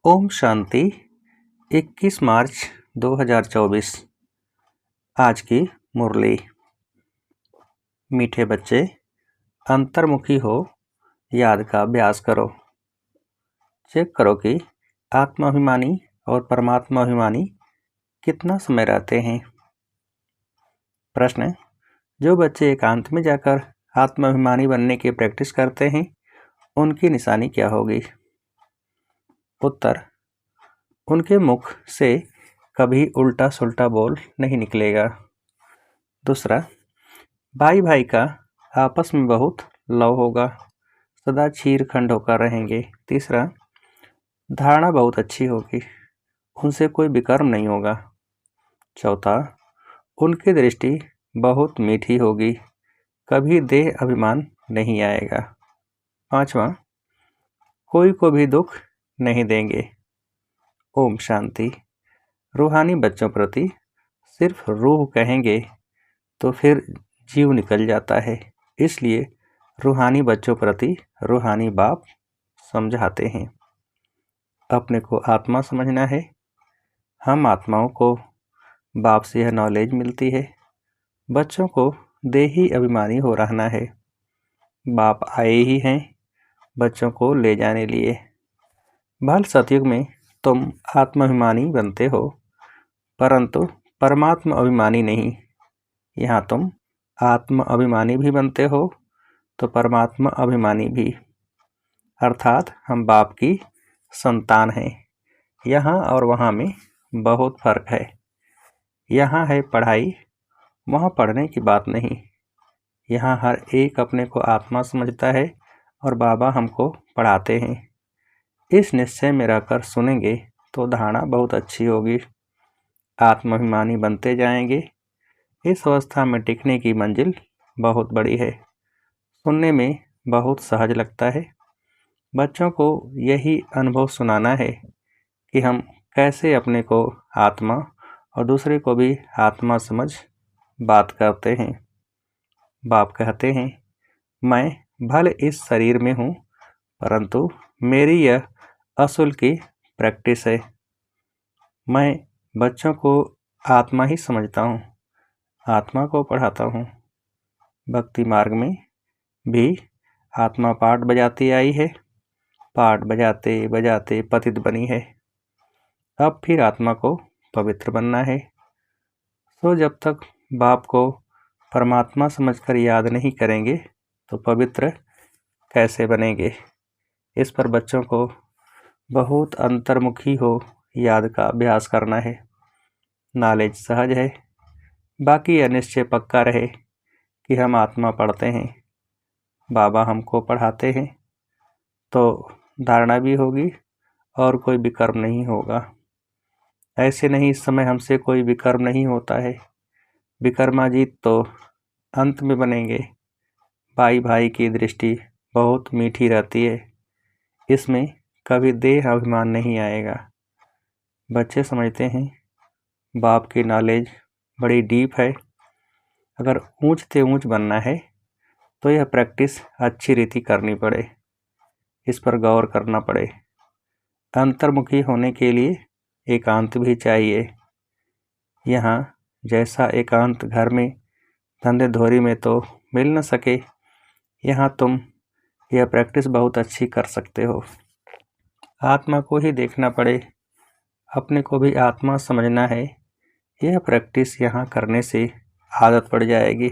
ओम शांति। 21 मार्च 2024। आज की मुरली। मीठे बच्चे, अंतर्मुखी हो, याद का अभ्यास करो। चेक करो कि आत्माभिमानी और परमात्माभिमानी कितना समय रहते हैं। प्रश्न: जो बच्चे एकांत में जाकर आत्माभिमानी बनने की प्रैक्टिस करते हैं, उनकी निशानी क्या होगी? उत्तर: उनके मुख से कभी उल्टा सुल्टा बोल नहीं निकलेगा। दूसरा, भाई भाई का आपस में बहुत लव होगा, सदा चीर खंड होकर रहेंगे। तीसरा, धारणा बहुत अच्छी होगी, उनसे कोई विकर्म नहीं होगा। चौथा, उनकी दृष्टि बहुत मीठी होगी, कभी देह अभिमान नहीं आएगा। पांचवा, कोई को भी दुख नहीं देंगे। ओम शांति। रूहानी बच्चों प्रति सिर्फ रूह कहेंगे तो फिर जीव निकल जाता है, इसलिए रूहानी बच्चों प्रति रूहानी बाप समझाते हैं। अपने को आत्मा समझना है। हम आत्माओं को बाप से यह नॉलेज मिलती है। बच्चों को देही अभिमानी हो रहना है। बाप आए ही हैं बच्चों को ले जाने लिए। बाल सतयुग में तुम आत्माभिमानी बनते हो, परंतु परमात्मा अभिमानी नहीं। यहाँ तुम आत्म अभिमानी भी बनते हो तो परमात्मा अभिमानी भी, अर्थात हम बाप की संतान हैं। यहाँ और वहाँ में बहुत फर्क है। यहाँ है पढ़ाई, वहाँ पढ़ने की बात नहीं। यहाँ हर एक अपने को आत्मा समझता है और बाबा हमको पढ़ाते हैं। इस निश्चय में रहकर सुनेंगे तो धारणा बहुत अच्छी होगी, आत्माभिमानी बनते जाएंगे। इस अवस्था में टिकने की मंजिल बहुत बड़ी है। सुनने में बहुत सहज लगता है। बच्चों को यही अनुभव सुनाना है कि हम कैसे अपने को आत्मा और दूसरे को भी आत्मा समझ बात करते हैं। बाप कहते हैं, मैं भले इस शरीर में हूँ, परंतु मेरी यह असुल की प्रैक्टिस है। मैं बच्चों को आत्मा ही समझता हूँ, आत्मा को पढ़ाता हूँ। भक्ति मार्ग में भी आत्मा पाठ बजाती आई है, पाठ बजाते बजाते पतित बनी है। अब फिर आत्मा को पवित्र बनना है। तो जब तक बाप को परमात्मा समझकर याद नहीं करेंगे तो पवित्र कैसे बनेंगे? इस पर बच्चों को बहुत अंतर्मुखी हो याद का अभ्यास करना है। नॉलेज सहज है, बाकी यह निश्चय पक्का रहे कि हम आत्मा पढ़ते हैं, बाबा हमको पढ़ाते हैं, तो धारणा भी होगी और कोई विकर्म नहीं होगा। ऐसे नहीं इस समय हमसे कोई विकर्म नहीं होता है। विकर्माजीत तो अंत में बनेंगे। भाई भाई की दृष्टि बहुत मीठी रहती है, इसमें कभी देह अभिमान नहीं आएगा। बच्चे समझते हैं बाप की नॉलेज बड़ी डीप है। अगर ऊंच से ऊंच बनना है तो यह प्रैक्टिस अच्छी रीति करनी पड़े, इस पर गौर करना पड़े। अंतर्मुखी होने के लिए एकांत भी चाहिए। यहाँ जैसा एकांत घर में धंधे धोरी में तो मिल न सके, यहाँ तुम यह प्रैक्टिस बहुत अच्छी कर सकते हो। आत्मा को ही देखना पड़े, अपने को भी आत्मा समझना है। यह प्रैक्टिस यहाँ करने से आदत पड़ जाएगी।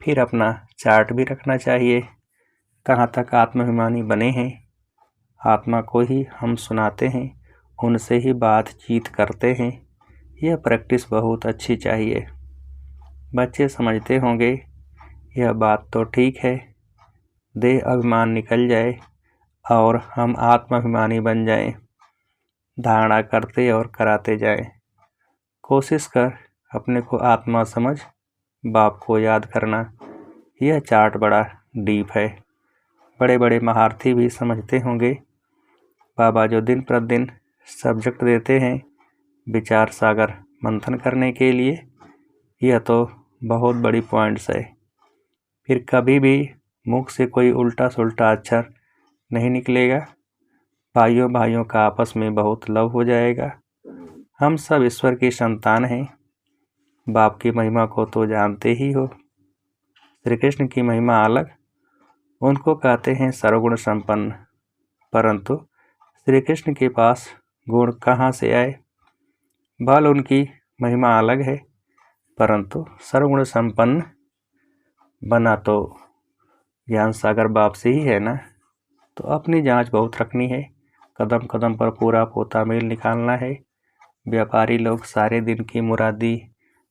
फिर अपना चार्ट भी रखना चाहिए, कहाँ तक आत्माभिमानी बने हैं। आत्मा को ही हम सुनाते हैं, उनसे ही बातचीत करते हैं। यह प्रैक्टिस बहुत अच्छी चाहिए। बच्चे समझते होंगे यह बात तो ठीक है, देह अभिमान निकल जाए और हम आत्माभिमानी बन जाएं। धारणा करते और कराते जाएं। कोशिश कर अपने को आत्मा समझ बाप को याद करना। यह चार्ट बड़ा डीप है, बड़े बड़े महारथी भी समझते होंगे। बाबा जो दिन प्रतिदिन सब्जेक्ट देते हैं विचार सागर मंथन करने के लिए, यह तो बहुत बड़ी पॉइंट्स है। फिर कभी भी मुख से कोई उल्टा सुल्टा अक्षर नहीं निकलेगा। भाइयों भाइयों का आपस में बहुत लव हो जाएगा। हम सब ईश्वर की संतान हैं। बाप की महिमा को तो जानते ही हो। श्री कृष्ण की महिमा अलग, उनको कहते हैं सर्वगुण संपन्न। परंतु श्री कृष्ण के पास गुण कहाँ से आए? बल उनकी महिमा अलग है, परंतु सर्वगुण संपन्न बना तो ज्ञान सागर बाप से ही है ना। तो अपनी जांच बहुत रखनी है, कदम कदम पर पूरा पोता मेल निकालना है। व्यापारी लोग सारे दिन की मुरादी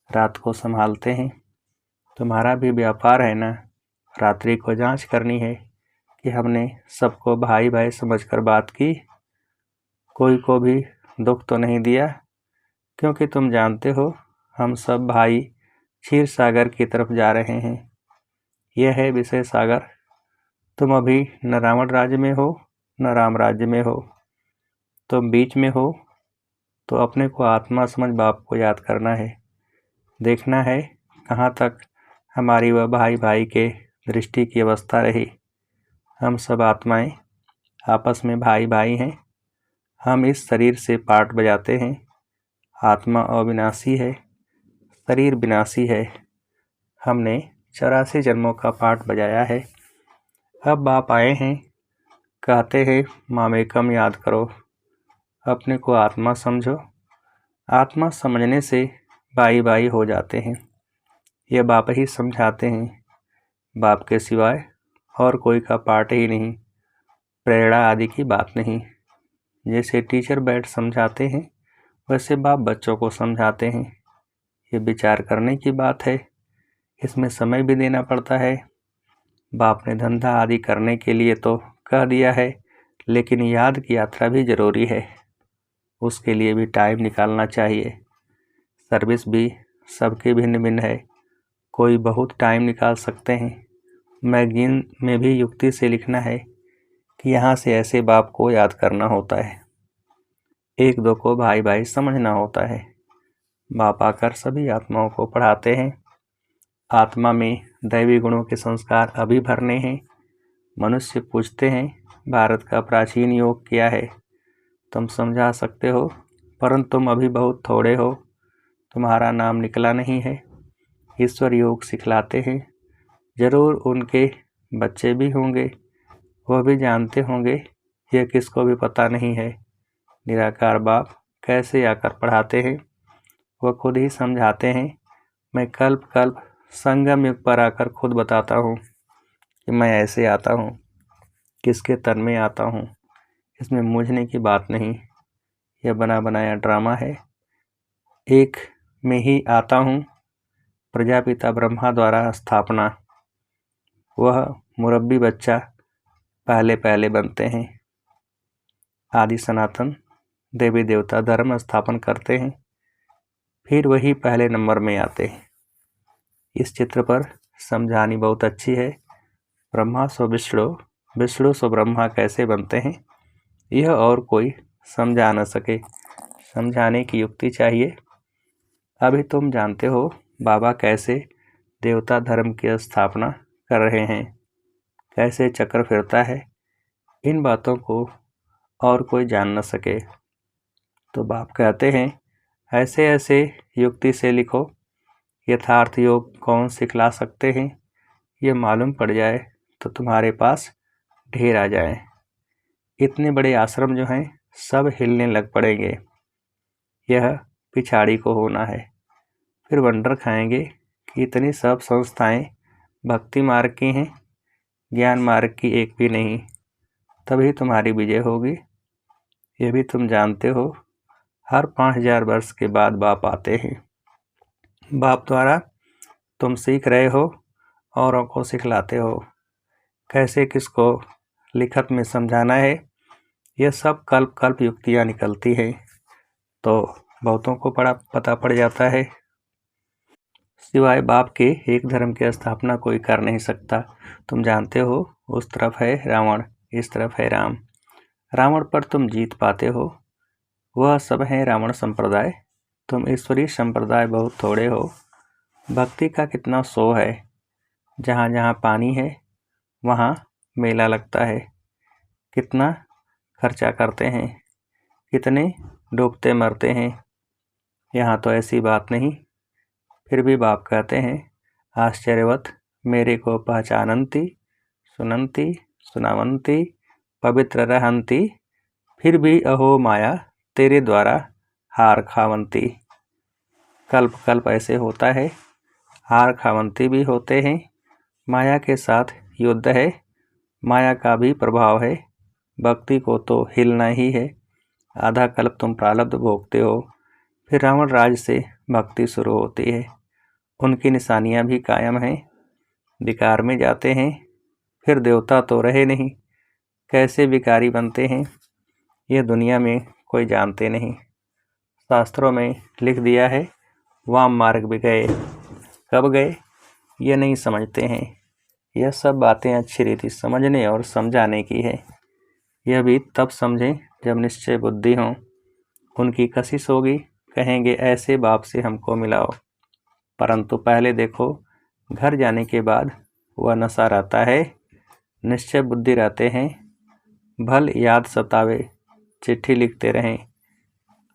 रात को संभालते हैं। तुम्हारा भी व्यापार है ना, रात्रि को जांच करनी है कि हमने सबको भाई भाई समझकर बात की, कोई को भी दुख तो नहीं दिया। क्योंकि तुम जानते हो हम सब भाई क्षीर सागर की तरफ जा रहे हैं। यह है विषय सागर। तुम अभी न रावण राज्य में हो न राम राज्य में हो, तुम बीच में हो। तो अपने को आत्मा समझ बाप को याद करना है। देखना है कहाँ तक हमारी वह भाई भाई के दृष्टि की अवस्था रही। हम सब आत्माएं आपस में भाई भाई हैं। हम इस शरीर से पाठ बजाते हैं। आत्मा अविनाशी है, शरीर विनाशी है। हमने 84 जन्मों का पाठ बजाया है। अब बाप आए हैं, कहते हैं मामेकम याद करो, अपने को आत्मा समझो। आत्मा समझने से भाई भाई हो जाते हैं। ये बाप ही समझाते हैं। बाप के सिवाय और कोई का पाठ ही नहीं, प्रेरणा आदि की बात नहीं। जैसे टीचर बैठ समझाते हैं, वैसे बाप बच्चों को समझाते हैं। ये विचार करने की बात है, इसमें समय भी देना पड़ता है। बाप ने धंधा आदि करने के लिए तो कह दिया है, लेकिन याद की यात्रा भी जरूरी है। उसके लिए भी टाइम निकालना चाहिए। सर्विस भी सबके भिन्न भिन्न है। कोई बहुत टाइम निकाल सकते हैं। मैगजीन में भी युक्ति से लिखना है कि यहाँ से ऐसे बाप को याद करना होता है। एक दो को भाई भाई समझना होता है। बाप आकर सभी आत्माओं को पढ़ाते हैं। आत्मा में दैवी गुणों के संस्कार अभी भरने हैं। मनुष्य पूछते हैं भारत का प्राचीन योग क्या है? तुम समझा सकते हो, परंतु तुम अभी बहुत थोड़े हो, तुम्हारा नाम निकला नहीं है। ईश्वर योग सिखलाते हैं। जरूर उनके बच्चे भी होंगे, वह भी जानते होंगे। यह किसको भी पता नहीं है। निराकार बाप कैसे आकर पढ़ाते हैं, वह खुद ही समझाते हैं। मैं कल्प कल्प संगम युग पर आकर खुद बताता हूँ कि मैं ऐसे आता हूँ, किसके तन में आता हूँ। इसमें मूझने की बात नहीं, यह बना बनाया ड्रामा है। एक में ही आता हूँ, प्रजापिता ब्रह्मा द्वारा स्थापना। वह मुरब्बी बच्चा पहले पहले बनते हैं। आदि सनातन देवी देवता धर्म स्थापन करते हैं, फिर वही पहले नंबर में आते हैं। इस चित्र पर समझानी बहुत अच्छी है। ब्रह्मा सो विष्णु, विष्णु सो ब्रह्मा कैसे बनते हैं, यह और कोई समझा न सके। समझाने की युक्ति चाहिए। अभी तुम जानते हो बाबा कैसे देवता धर्म की स्थापना कर रहे हैं, कैसे चक्र फिरता है। इन बातों को और कोई जान न सके। तो बाप कहते हैं ऐसे ऐसे युक्ति से लिखो। यथार्थ योग कौन सिखला सकते हैं, ये मालूम पड़ जाए तो तुम्हारे पास ढेर आ जाए। इतने बड़े आश्रम जो हैं सब हिलने लग पड़ेंगे। यह पिछाड़ी को होना है। फिर वंडर खाएंगे कि इतनी सब संस्थाएं भक्ति मार्ग की हैं, ज्ञान मार्ग की एक भी नहीं। तभी तुम्हारी विजय होगी। यह भी तुम जानते हो, हर 5000 वर्ष के बाद बाप आते हैं। बाप द्वारा तुम सीख रहे हो, औरों को सिखलाते हो। कैसे किसको लिखत में समझाना है, यह सब कल्प कल्प युक्तियाँ निकलती हैं, तो बहुतों को पता पड़ जाता है। सिवाय बाप के एक धर्म की स्थापना कोई कर नहीं सकता। तुम जानते हो उस तरफ है रावण, इस तरफ है राम। रावण पर तुम जीत पाते हो, वह सब है रावण संप्रदाय। तुम ईश्वरीय संप्रदाय बहुत थोड़े हो। भक्ति का कितना शो है। जहाँ जहाँ पानी है वहाँ मेला लगता है। कितना खर्चा करते हैं, कितने डूबते मरते हैं। यहाँ तो ऐसी बात नहीं। फिर भी बाप कहते हैं, आश्चर्यवत मेरे को पहचानंती, सुनंती, सुनावंती, पवित्र रहंती, फिर भी अहो माया तेरे द्वारा हार खावंती। कल्प कल्प ऐसे होता है, हार खावंती भी होते हैं। माया के साथ युद्ध है, माया का भी प्रभाव है। भक्ति को तो हिलना ही है। आधा कल्प तुम प्रारब्ध भोगते हो, फिर रावण राज से भक्ति शुरू होती है। उनकी निशानियां भी कायम हैं। विकार में जाते हैं, फिर देवता तो रहे नहीं, कैसे विकारी बनते हैं ये दुनिया में कोई जानते नहीं। शास्त्रों में लिख दिया है, वाम मार्ग भी गए, कब गए ये नहीं समझते हैं। यह सब बातें अच्छी रीति समझने और समझाने की है। यह भी तब समझें जब निश्चय बुद्धि हो। उनकी कशिश होगी, कहेंगे ऐसे बाप से हमको मिलाओ। परंतु पहले देखो, घर जाने के बाद वह नशा रहता है, निश्चय बुद्धि रहते हैं। भल याद सतावे, चिट्ठी लिखते रहें,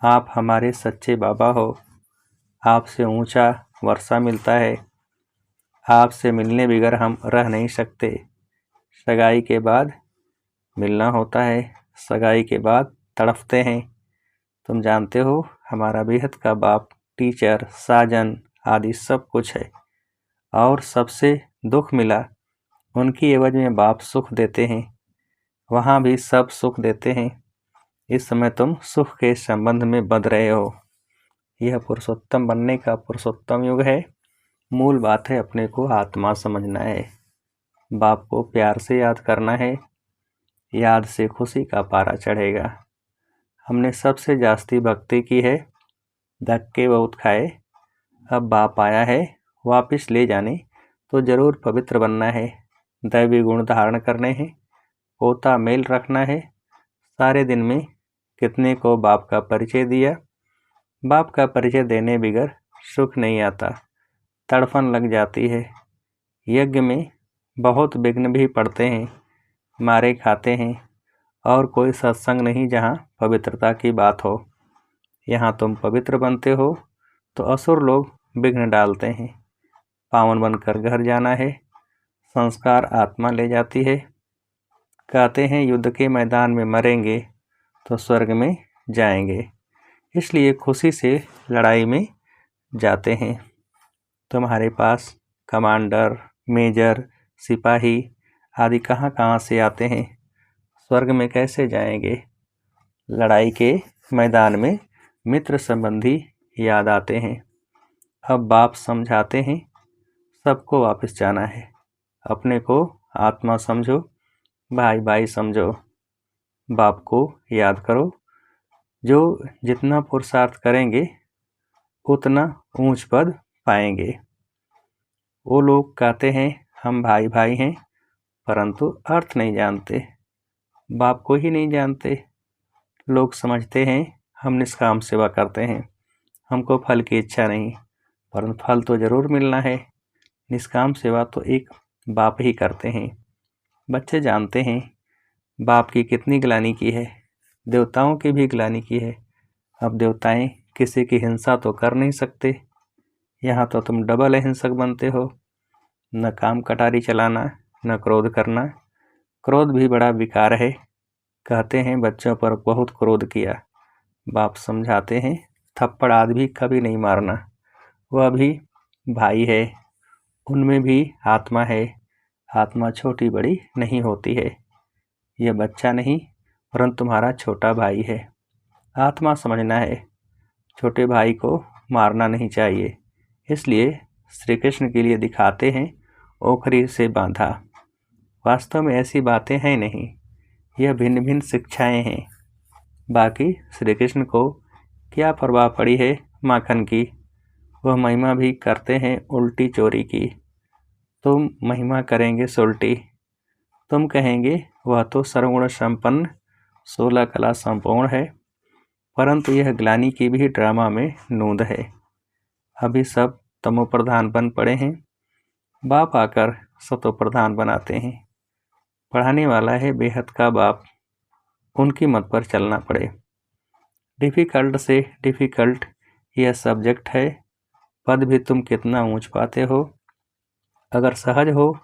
आप हमारे सच्चे बाबा हो। आपसे ऊंचा वर्षा मिलता है, आपसे मिलने बगैर हम रह नहीं सकते। सगाई के बाद मिलना होता है, सगाई के बाद तड़पते हैं। तुम जानते हो हमारा बेहद का बाप टीचर, साजन आदि सब कुछ है, और सबसे दुख मिला उनकी एवज में बाप सुख देते हैं। वहाँ भी सब सुख देते हैं। इस समय तुम सुख के संबंध में बंध रहे हो। यह पुरुषोत्तम बनने का पुरुषोत्तम युग है। मूल बात है अपने को आत्मा समझना है, बाप को प्यार से याद करना है। याद से खुशी का पारा चढ़ेगा। हमने सबसे जास्ती भक्ति की है, धक्के बहुत खाए। अब बाप आया है, वापिस ले जाने तो जरूर पवित्र बनना है। दैवी गुण धारण करने हैं, पोता मेल रखना है। सारे दिन में कितने को बाप का परिचय दिया। बाप का परिचय देने बगैर सुख नहीं आता, तड़फन लग जाती है। यज्ञ में बहुत विघ्न भी पड़ते हैं, मारे खाते हैं, और कोई सत्संग नहीं जहाँ पवित्रता की बात हो। यहाँ तुम पवित्र बनते हो तो असुर लोग विघ्न डालते हैं। पावन बनकर घर जाना है, संस्कार आत्मा ले जाती है। कहते हैं युद्ध के मैदान में मरेंगे तो स्वर्ग में जाएंगे, इसलिए खुशी से लड़ाई में जाते हैं। तुम्हारे पास कमांडर, मेजर, सिपाही आदि कहाँ कहाँ से आते हैं, स्वर्ग में कैसे जाएंगे। लड़ाई के मैदान में मित्र संबंधी याद आते हैं। अब बाप समझाते हैं, सबको वापस जाना है। अपने को आत्मा समझो, भाई भाई समझो। बाप को याद करो। जो जितना पुरुषार्थ करेंगे उतना ऊंच पद पाएंगे। वो लोग कहते हैं हम भाई भाई हैं, परंतु अर्थ नहीं जानते, बाप को ही नहीं जानते। लोग समझते हैं हम निष्काम सेवा करते हैं, हमको फल की इच्छा नहीं, परंतु फल तो जरूर मिलना है। निष्काम सेवा तो एक बाप ही करते हैं। बच्चे जानते हैं बाप की कितनी ग्लानि की है, देवताओं की भी ग्लानि की है। अब देवताएं किसी की हिंसा तो कर नहीं सकते, यहाँ तो तुम डबल हिंसक बनते हो। न काम कटारी चलाना, न क्रोध करना। क्रोध भी बड़ा विकार है। कहते हैं बच्चों पर बहुत क्रोध किया, बाप समझाते हैं थप्पड़ आदि भी कभी नहीं मारना। वह भी भाई है, उनमें भी आत्मा है। आत्मा छोटी बड़ी नहीं होती है। यह बच्चा नहीं, परंतु तुम्हारा छोटा भाई है। आत्मा समझना है, छोटे भाई को मारना नहीं चाहिए। इसलिए श्री कृष्ण के लिए दिखाते हैं ओखरी से बांधा। वास्तव में ऐसी बातें हैं नहीं, यह भिन्न भिन्न शिक्षाएं हैं। बाकी श्री कृष्ण को क्या परवाह पड़ी है माखन की। वह महिमा भी करते हैं उल्टी चोरी की। तुम महिमा करेंगे सुलटी, तुम कहेंगे वह तो सर्वगुण संपन्न 16 कला संपूर्ण है, परंतु यह ग्लानि की भी ड्रामा में नूंद है। अभी सब तमो प्रधान बन पड़े हैं, बाप आकर सतो प्रधान बनाते हैं। पढ़ाने वाला है बेहद का बाप, उनकी मत पर चलना पड़े। डिफ़िकल्ट से डिफ़िकल्ट यह सब्जेक्ट है, पद भी तुम कितना ऊंच पाते हो। अगर सहज हो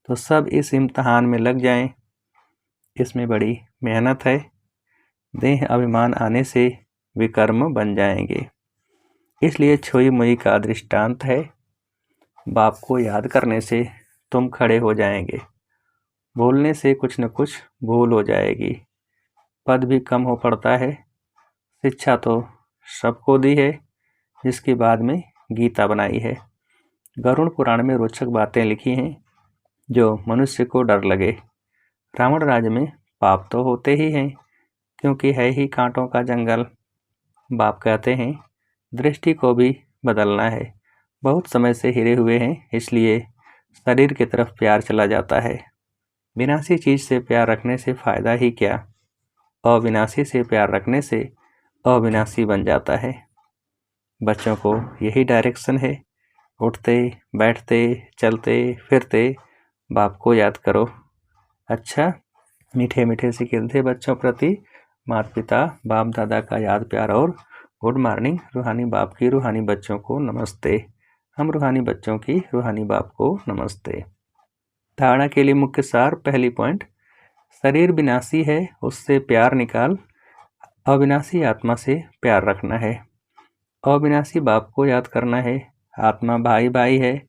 तो सब इस इम्तहान में लग जाएं, इसमें बड़ी मेहनत है। देह अभिमान आने से विकर्म बन जाएंगे, इसलिए छोई मुई का दृष्टांत है। बाप को याद करने से तुम खड़े हो जाएंगे, बोलने से कुछ न कुछ भूल हो जाएगी। पद भी कम हो पड़ता है। शिक्षा तो सबको दी है, जिसकी बाद में गीता बनाई है। गरुड़ पुराण में रोचक बातें लिखी हैं जो मनुष्य को डर लगे। रावण राज्य में पाप तो होते ही हैं, क्योंकि है ही कांटों का जंगल। बाप कहते हैं दृष्टि को भी बदलना है। बहुत समय से हिरे हुए हैं, इसलिए शरीर की तरफ प्यार चला जाता है। विनाशी चीज से प्यार रखने से फायदा ही क्या, अविनाशी से प्यार रखने से अविनाशी बन जाता है। बच्चों को यही डायरेक्शन है। उठते बैठते चलते फिरते बाप को याद करो। अच्छा, मीठे मीठे से खिलते बच्चों प्रति माता पिता बाप दादा का याद प्यार और गुड मॉर्निंग। रूहानी बाप की रूहानी बच्चों को नमस्ते। हम रूहानी बच्चों की रूहानी बाप को नमस्ते। धारणा के लिए मुख्य सार। पहली पॉइंट, शरीर विनाशी है, उससे प्यार निकाल। अविनाशी आत्मा से प्यार रखना है। अविनाशी बाप को याद करना है। आत्मा भाई भाई है,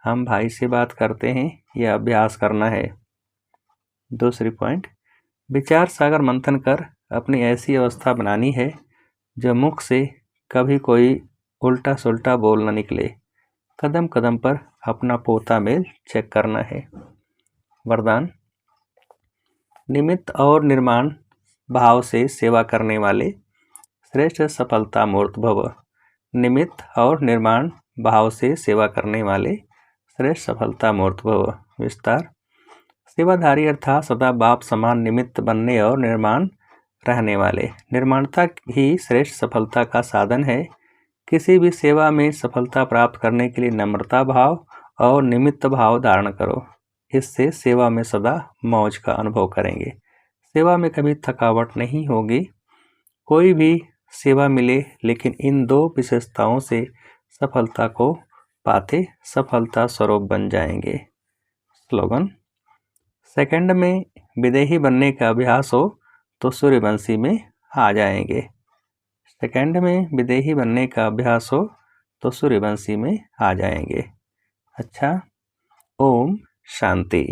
हम भाई से बात करते हैं, यह अभ्यास करना है। दूसरी पॉइंट, विचार सागर मंथन कर अपनी ऐसी अवस्था बनानी है जो मुख से कभी कोई उल्टा सुल्टा बोल न निकले। कदम कदम पर अपना पोता मेल चेक करना है। वरदान, निमित्त और निर्माण भाव से सेवा करने वाले श्रेष्ठ सफलता मूर्त भव। निमित्त और निर्माण भाव से सेवा करने वाले श्रेष्ठ सफलता मूर्त भव। विस्तार, सेवाधारी अर्थात सदा बाप समान निमित्त बनने और निर्माण रहने वाले। निर्माणता ही श्रेष्ठ सफलता का साधन है। किसी भी सेवा में सफलता प्राप्त करने के लिए नम्रता भाव और निमित्त भाव धारण करो। इससे सेवा में सदा मौज का अनुभव करेंगे। सेवा में कभी थकावट नहीं होगी। कोई भी सेवा मिले, लेकिन इन दो विशेषताओं से सफलता को पाते सफलता स्वरूप बन जाएंगे। स्लोगन, सेकंड में विदेही बनने का अभ्यास हो तो सूर्यवंशी में आ जाएंगे। सेकंड में विदेही बनने का अभ्यास हो तो सूर्यवंशी में आ जाएंगे। अच्छा, ओम शांति।